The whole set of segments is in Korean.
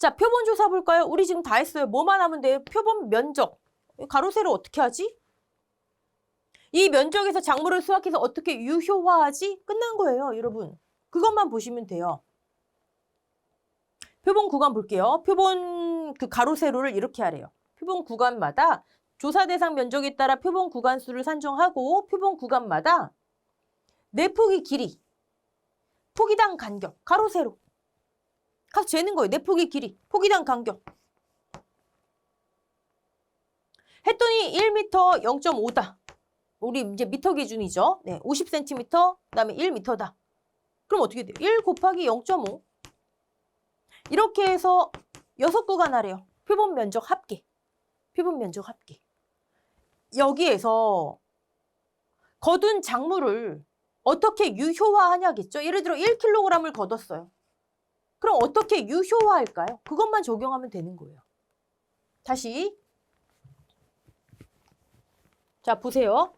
자, 표본 조사 볼까요? 우리 지금 다 했어요. 뭐만 하면 돼요? 표본 면적. 가로 세로 어떻게 하지? 이 면적에서 작물을 수확해서 어떻게 유효화하지? 끝난 거예요, 여러분. 그것만 보시면 돼요. 표본 구간 볼게요. 표본 그 가로 세로를 이렇게 하래요. 표본 구간마다 조사 대상 면적에 따라 표본 구간 수를 산정하고 표본 구간마다 내폭의 길이, 폭이당 간격, 가로 세로. 가서 재는 거예요. 내폭의 길이, 폭이당 간격. 했더니 1m 0.5다. 우리 이제 미터 기준이죠. 네, 50cm, 그다음에 1m다. 그럼 어떻게 돼요? 1 곱하기 0.5. 이렇게 해서 6구간 하래요. 표본 면적 합계. 표본 면적 합계. 여기에서 거둔 작물을 어떻게 유효화하냐겠죠? 예를 들어 1kg을 거뒀어요. 그럼 어떻게 유효화할까요? 그것만 적용하면 되는 거예요. 다시. 자, 보세요.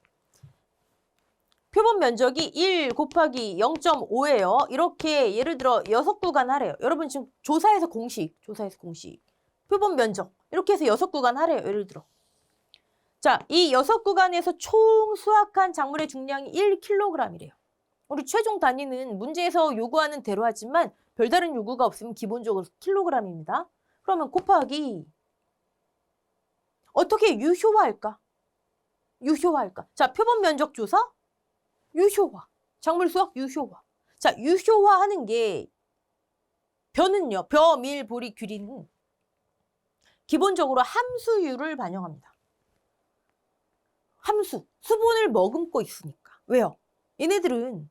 표본 면적이 1 곱하기 0.5예요. 이렇게 예를 들어 6구간 하래요. 여러분 지금 조사에서 공식. 표본 면적. 이렇게 해서 6구간 하래요. 예를 들어. 자, 이 6구간에서 총 수확한 작물의 중량이 1kg이래요. 우리 최종 단위는 문제에서 요구하는 대로 하지만 별다른 요구가 없으면 기본적으로 킬로그램입니다. 그러면 곱하기 어떻게 유효화할까? 자, 표본 면적 조사? 유효화. 작물 수확 유효화. 자, 유효화하는 게 벼는요. 벼, 밀, 보리, 귀리는 기본적으로 함수율을 반영합니다. 함수. 수분을 머금고 있으니까. 왜요? 얘네들은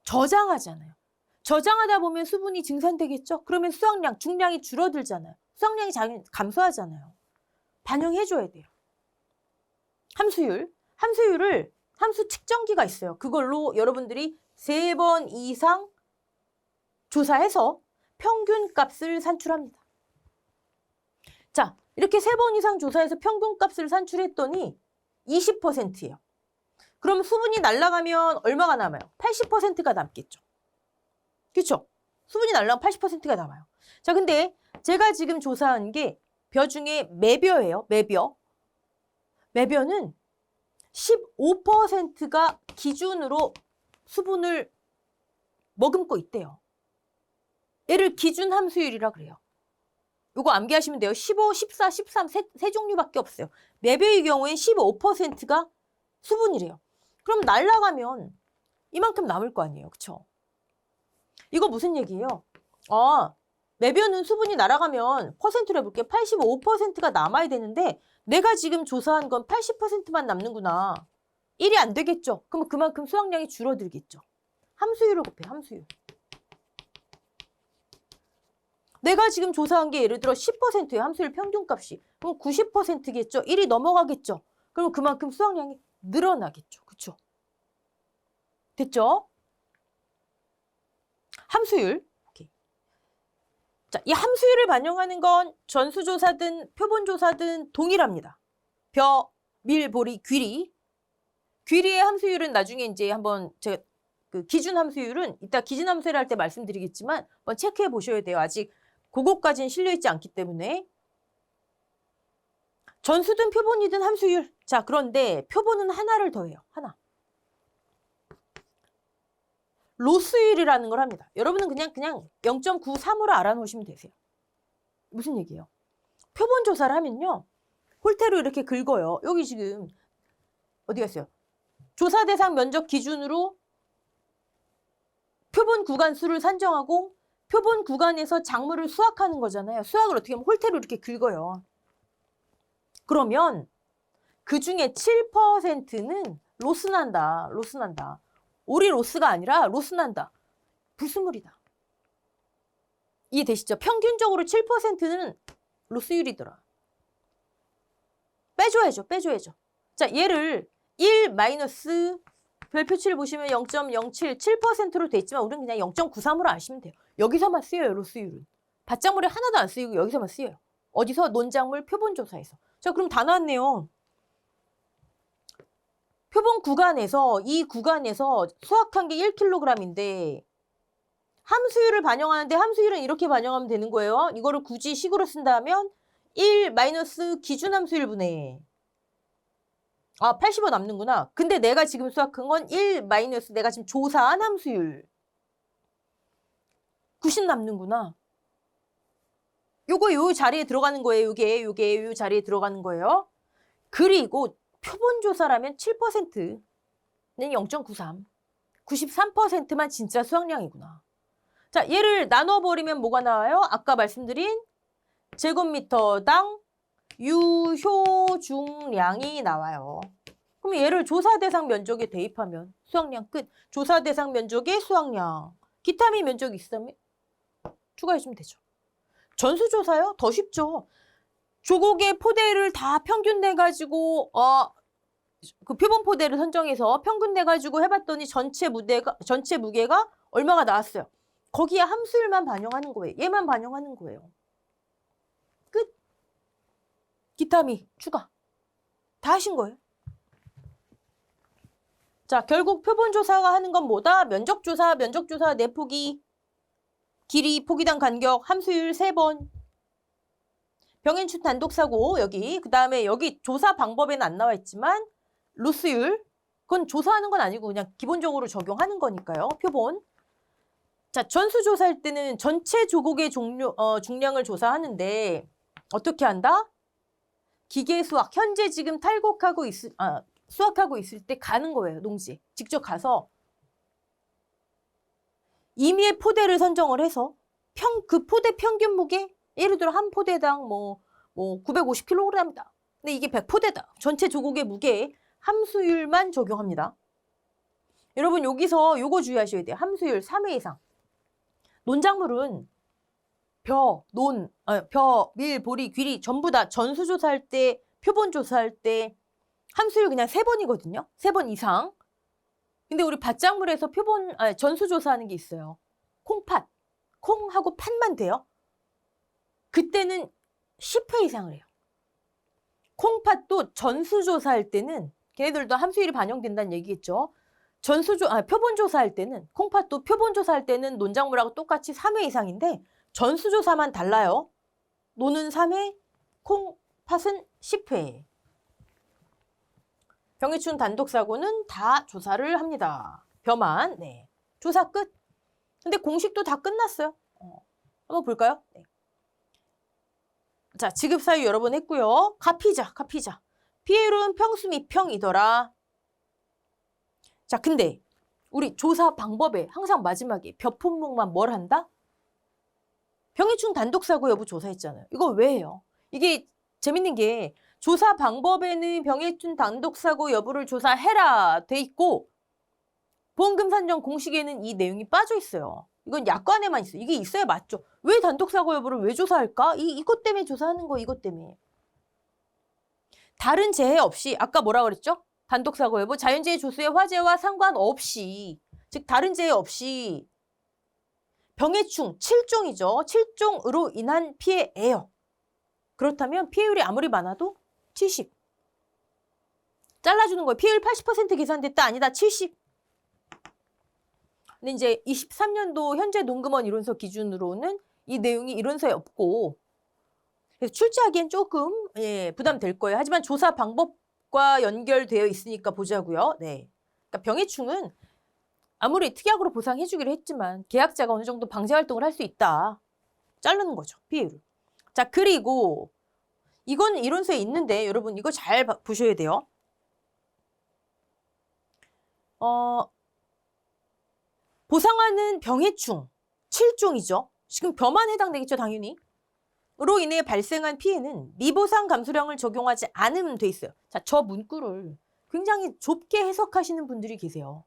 저장하잖아요. 저장하다 보면 수분이 증산되겠죠? 그러면 수확량, 중량이 줄어들잖아요. 수확량이 감소하잖아요. 반영해줘야 돼요. 함수율. 함수율을 함수 측정기가 있어요. 그걸로 여러분들이 3번 이상 조사해서 평균값을 산출합니다. 자, 이렇게 3번 이상 조사해서 평균값을 산출했더니 20%예요. 그럼 수분이 날아가면 얼마가 남아요? 80%가 남겠죠. 그렇죠? 수분이 날아가면 80%가 남아요. 자, 근데 제가 지금 조사한 게 벼 중에 매벼예요. 매벼는 15%가 기준으로 수분을 머금고 있대요. 얘를 기준 함수율이라 그래요. 이거 암기하시면 돼요. 15, 14, 13 세 종류밖에 없어요. 매벼의 경우엔 15%가 수분이래요. 그럼 날아가면 이만큼 남을 거 아니에요. 그쵸? 이거 무슨 얘기예요? 매벼는 수분이 날아가면 퍼센트로 해볼게요. 85%가 남아야 되는데 내가 지금 조사한 건 80%만 남는구나. 1이 안 되겠죠? 그럼 그만큼 수확량이 줄어들겠죠. 함수율을 곱해요. 함수율. 내가 지금 조사한 게 예를 들어 10%예요. 함수율 평균값이. 그럼 90%겠죠? 1이 넘어가겠죠? 그럼 그만큼 수확량이 늘어나겠죠. 그쵸? 됐죠? 함수율. 오케이. 자, 이 함수율을 반영하는 건 전수조사든 표본조사든 동일합니다. 벼, 밀, 보리, 귀리. 귀리의 함수율은 나중에 이제 한번 제가 그 기준 함수율은 이따 기준 함수를 할 때 말씀드리겠지만 한번 체크해 보셔야 돼요. 아직 그거까지는 실려있지 않기 때문에. 전수든 표본이든 함수율. 자, 그런데 표본은 하나를 더해요. 하나. 로스율이라는 걸 합니다. 여러분은 그냥 0.93으로 알아놓으시면 되세요. 무슨 얘기예요? 표본 조사를 하면요. 홀대로 이렇게 긁어요. 여기 지금 어디 갔어요? 조사 대상 면적 기준으로 표본 구간 수를 산정하고 표본 구간에서 작물을 수확하는 거잖아요. 수확을 어떻게 하면 홀대로 이렇게 긁어요. 그러면 그중에 7%는 로스난다. 오리 로스가 아니라 로스난다. 불순물이다. 이해되시죠? 평균적으로 7%는 로스율이더라. 빼줘야죠. 자, 얘를 1 마이너스 별표치를 보시면 0.07, 7%로 돼 있지만 우리는 그냥 0.93으로 아시면 돼요. 여기서만 쓰여요, 로스율은. 밭작물에 하나도 안 쓰이고 여기서만 쓰여요. 어디서? 논작물 표본조사에서. 자, 그럼 다 나왔네요. 표본 구간에서 이 구간에서 수확한 게 1kg인데 함수율을 반영하는데 함수율은 이렇게 반영하면 되는 거예요. 이거를 굳이 식으로 쓴다면 1 마이너스 기준 함수율분의 85 남는구나. 근데 내가 지금 수학한 건 1 마이너스 내가 지금 조사한 함수율 90 남는구나. 요거 요 자리에 들어가는 거예요. 요게 요 자리에 들어가는 거예요. 그리고 표본조사라면 7%는 0.93. 93%만 진짜 수학량이구나. 자, 얘를 나눠버리면 뭐가 나와요? 아까 말씀드린 제곱미터당 유효중량이 나와요. 그럼 얘를 조사 대상 면적에 대입하면 수학량 끝. 조사 대상 면적의 수학량. 기타 및 면적이 있으면 추가해주면 되죠. 전수조사요? 더 쉽죠. 조곡의 포대를 다 평균 내가지고 그 표본 포대를 선정해서 평균 내가지고 해봤더니 전체 무게가 얼마가 나왔어요. 거기에 함수율만 반영하는 거예요. 얘만 반영하는 거예요. 끝. 기타 및 추가. 다 하신 거예요. 자, 결국 표본조사가 하는 건 뭐다? 면적조사 내포기, 길이, 포기당 간격, 함수율 3번. 병행춘 단독사고 여기, 그 다음에 여기 조사 방법에는 안 나와 있지만 로스율, 그건 조사하는 건 아니고 그냥 기본적으로 적용하는 거니까요. 표본. 자, 전수조사할 때는 전체 조곡의 중량을 조사하는데 어떻게 한다? 기계수학, 현재 지금 수학하고 있을 때 가는 거예요. 농지에. 직접 가서 임의의 포대를 선정을 해서 그 포대 평균 무게, 예를 들어 한 포대당 뭐 950kg이다. 근데 이게 100포대다. 전체 조곡의 무게에 함수율만 적용합니다. 여러분 여기서 요거 주의하셔야 돼요. 함수율 3회 이상. 논작물은 벼, 밀, 보리, 귀리 전부 다 전수조사할 때, 표본조사할 때 함수율 그냥 3번이거든요. 3번 이상. 근데 우리 밭작물에서 전수조사하는 게 있어요. 콩팥. 콩하고 팥만 돼요. 그때는 10회 이상을 해요. 콩팥도 전수조사할 때는 걔네들도 함수율이 반영된다는 얘기겠죠. 표본조사할 때는 콩팥도 표본조사할 때는 논작물하고 똑같이 3회 이상인데 전수조사만 달라요. 노는 3회, 콩팥은 10회. 병해춘 단독사고는 다 조사를 합니다. 벼만. 네. 조사 끝. 근데 공식도 다 끝났어요. 한번 볼까요? 네. 자, 지급사유 여러 번 했고요. 가피자. 피해율은 평수 및 평이더라. 자, 근데 우리 조사 방법에 항상 마지막에 벼품목만 뭘 한다? 병해충 단독사고 여부 조사했잖아요. 이거 왜 해요? 이게 재밌는 게 조사 방법에는 병해충 단독사고 여부를 조사해라 돼 있고 보험금 산정 공식에는 이 내용이 빠져 있어요. 이건 약관에만 있어요. 이게 있어야 맞죠. 왜 단독사고 여부를 왜 조사할까? 이것 때문에 조사하는 거 이것 때문에. 다른 재해 없이 아까 뭐라 그랬죠? 단독사고 여부 자연재해 조수의 화재와 상관없이 즉 다른 재해 없이 병해충 7종이죠. 7종으로 인한 피해예요. 그렇다면 피해율이 아무리 많아도 70. 잘라주는 거예요. 피해율 80% 계산됐다. 아니다. 70. 근데 이제 23년도 현재 농금원 이론서 기준으로는 이 내용이 이론서에 없고 그래서 출제하기엔 조금 부담될 거예요. 하지만 조사 방법과 연결되어 있으니까 보자고요. 네. 그러니까 병해충은 아무리 특약으로 보상해주기로 했지만 계약자가 어느 정도 방제 활동을 할 수 있다. 자르는 거죠. 피해율을. 자, 그리고 이건 이론서에 있는데 여러분 이거 잘 보셔야 돼요. 보상하는 병해충 7종이죠. 지금 벼만 해당되겠죠. 당연히. 로 인해 발생한 피해는 미보상 감수령을 적용하지 않으면 돼 있어요. 자, 저 문구를 굉장히 좁게 해석하시는 분들이 계세요.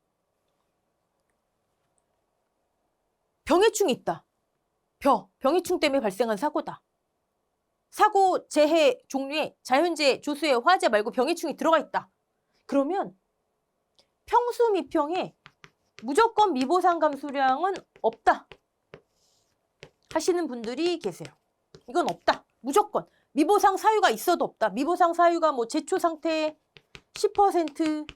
병해충이 있다. 병해충 때문에 발생한 사고다. 사고 재해 종류에 자연재해, 조수의 화재 말고 병해충이 들어가 있다. 그러면 평수 미평에 무조건 미보상 감수량은 없다 하시는 분들이 계세요. 이건 없다. 무조건. 미보상 사유가 있어도 없다. 미보상 사유가 뭐 제초 상태 10%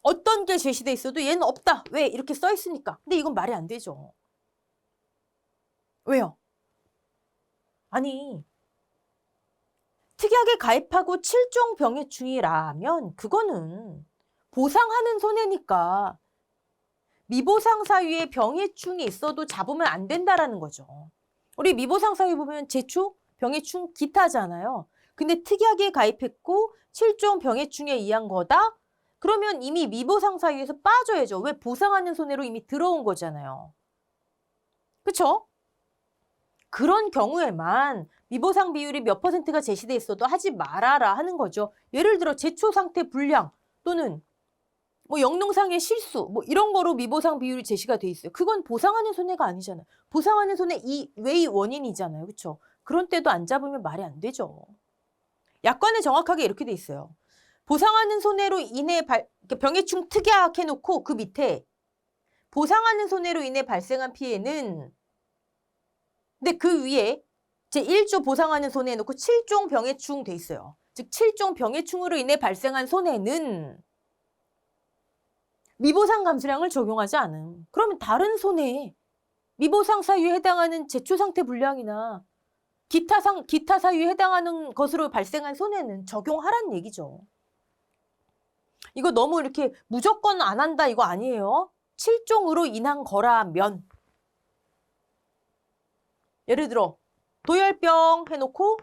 어떤 게 제시돼 있어도 얘는 없다. 왜? 이렇게 써 있으니까. 근데 이건 말이 안 되죠. 왜요? 아니, 특약에 가입하고 7종 병해충이라면 그거는 보상하는 손해니까 미보상 사유에 병해충이 있어도 잡으면 안 된다라는 거죠. 우리 미보상 사유 보면 제초, 병해충, 기타잖아요. 근데 특약에 가입했고 7종 병해충에 의한 거다? 그러면 이미 미보상 사유에서 빠져야죠. 왜? 보상하는 손해로 이미 들어온 거잖아요. 그쵸? 그런 경우에만 미보상 비율이 몇 %가 제시돼 있어도 하지 말아라 하는 거죠. 예를 들어 제초 상태 불량 또는 뭐 영농상의 실수 뭐 이런 거로 미보상 비율이 제시가 돼 있어요. 그건 보상하는 손해가 아니잖아요. 보상하는 손해 이 외의 원인이잖아요. 그렇죠? 그런 때도 안 잡으면 말이 안 되죠. 약관에 정확하게 이렇게 돼 있어요. 보상하는 손해로 인해 병해충 특약 해놓고 그 밑에 보상하는 손해로 인해 발생한 피해는 근데 그 위에 제1조 보상하는 손해 해놓고 7종 병해충 돼 있어요. 즉 7종 병해충으로 인해 발생한 손해는 미보상 감수량을 적용하지 않음. 그러면 다른 손해, 미보상 사유에 해당하는 제초 상태 불량이나 기타 사유에 해당하는 것으로 발생한 손해는 적용하라는 얘기죠. 이거 너무 이렇게 무조건 안 한다 이거 아니에요. 7종으로 인한 거라면 예를 들어 도열병 해놓고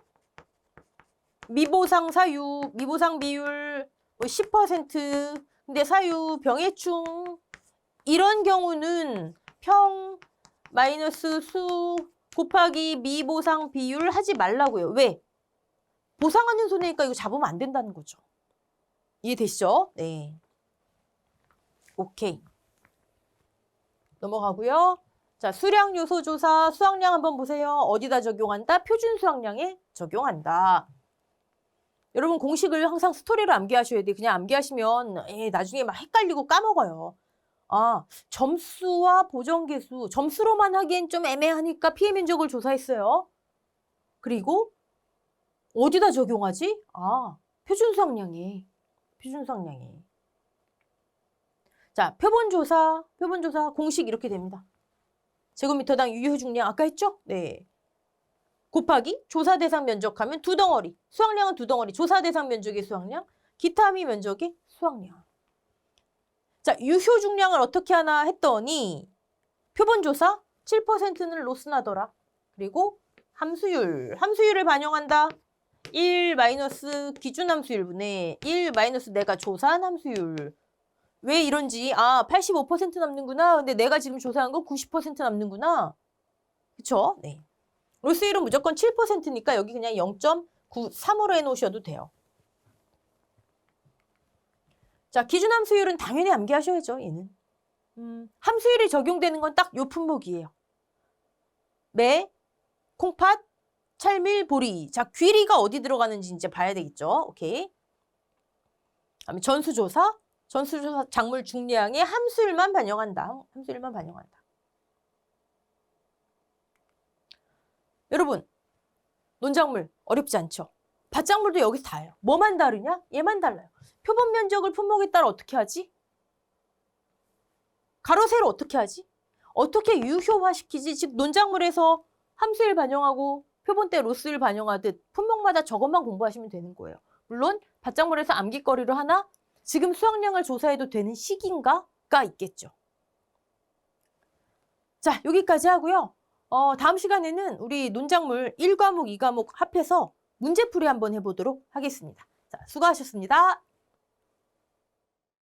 미보상 사유, 미보상 비율 10% 근데 사유 병해충 이런 경우는 평 마이너스 수 곱하기 미보상 비율 하지 말라고요. 왜? 보상하는 손해니까 이거 잡으면 안 된다는 거죠. 이해되시죠? 네. 오케이. 넘어가고요. 자, 수량 요소 조사 수확량 한번 보세요. 어디다 적용한다? 표준 수확량에 적용한다. 여러분 공식을 항상 스토리로 암기하셔야 돼요. 그냥 암기하시면 나중에 막 헷갈리고 까먹어요. 아, 점수와 보정계수. 점수로만 하기엔 좀 애매하니까 피해 면적을 조사했어요. 그리고 어디다 적용하지? 아, 표준 수확량에. 표준 수확량에. 자, 표본조사 공식 이렇게 됩니다. 제곱미터당 유효 중량 아까 했죠? 네. 곱하기 조사 대상 면적하면 두 덩어리. 수확량은 두 덩어리. 조사 대상 면적의 수확량, 기타 함의 면적의 수확량. 자, 유효 중량을 어떻게 하나 했더니 표본조사 7%는 로스 나더라. 그리고 함수율을 반영한다. 1 마이너스 기준 함수율분의 1 마이너스 내가 조사한 함수율. 왜 이런지 85% 남는구나. 근데 내가 지금 조사한 거 90% 남는구나. 그쵸? 네. 로스율은 무조건 7%니까 여기 그냥 0.93으로 해놓으셔도 돼요. 자, 기준 함수율은 당연히 암기하셔야죠. 얘는. 함수율이 적용되는 건 딱 요 품목이에요. 매, 콩팥, 찰밀, 보리. 자, 귀리가 어디 들어가는지 이제 봐야 되겠죠. 오케이. 그다음에 전수조사 작물 중량의 함수율만 반영한다. 함수율만 반영한다. 여러분, 논작물 어렵지 않죠? 밭작물도 여기서 다예요. 뭐만 다르냐? 얘만 달라요. 표본 면적을 품목에 따라 어떻게 하지? 가로 세로 어떻게 하지? 어떻게 유효화시키지? 즉 논작물에서 함수율 반영하고 표본 때 로스율 반영하듯 품목마다 저것만 공부하시면 되는 거예요. 물론 밭작물에서 암기거리로 하나 지금 수확량을 조사해도 되는 시기인가가 있겠죠. 자, 여기까지 하고요. 다음 시간에는 우리 논작물 1과목, 2과목 합해서 문제풀이 한번 해보도록 하겠습니다. 자, 수고하셨습니다.